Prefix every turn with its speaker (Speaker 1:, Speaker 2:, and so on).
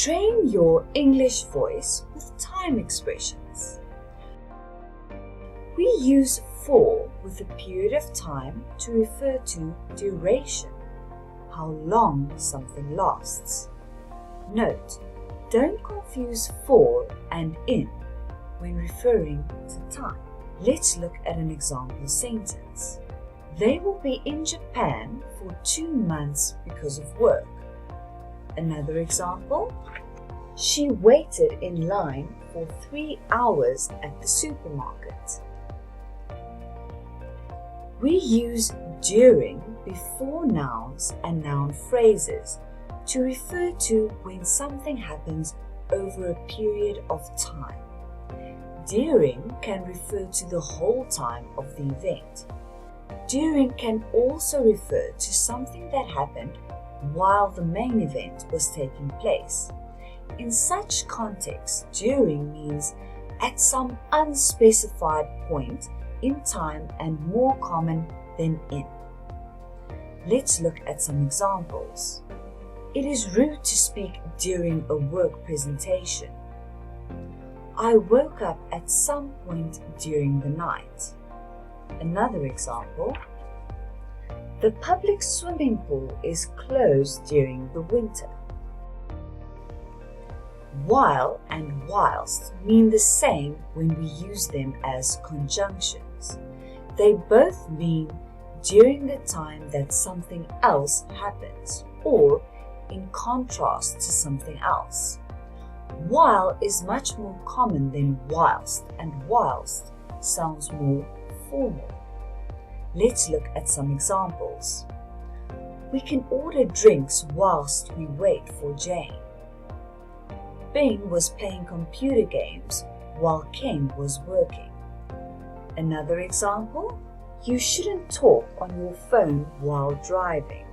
Speaker 1: Train your English voice with time expressions. We use for with a period of time to refer to duration, how long something lasts. Note, don't confuse for and in when referring to time. Let's look at an example sentence. They will be in Japan for 2 months because of work. Another example, she waited in line for 3 hours at the supermarket. We use during before nouns and noun phrases to refer to when something happens over a period of time. During can refer to the whole time of the event. During can also refer to something that happened while the main event was taking place. In such contexts, during means at some unspecified point in time and more common than in. Let's look at some examples. It is rude to speak during a work presentation. I woke up at some point during the night. Another example, the public swimming pool is closed during the winter. While and whilst mean the same when we use them as conjunctions. They both mean during the time that something else happens or in contrast to something else. While is much more common than whilst, and whilst sounds more formal. Let's look at some examples. We can order drinks whilst we wait for Jane. Ben was playing computer games while Ken was working. Another example, you shouldn't talk on your phone while driving.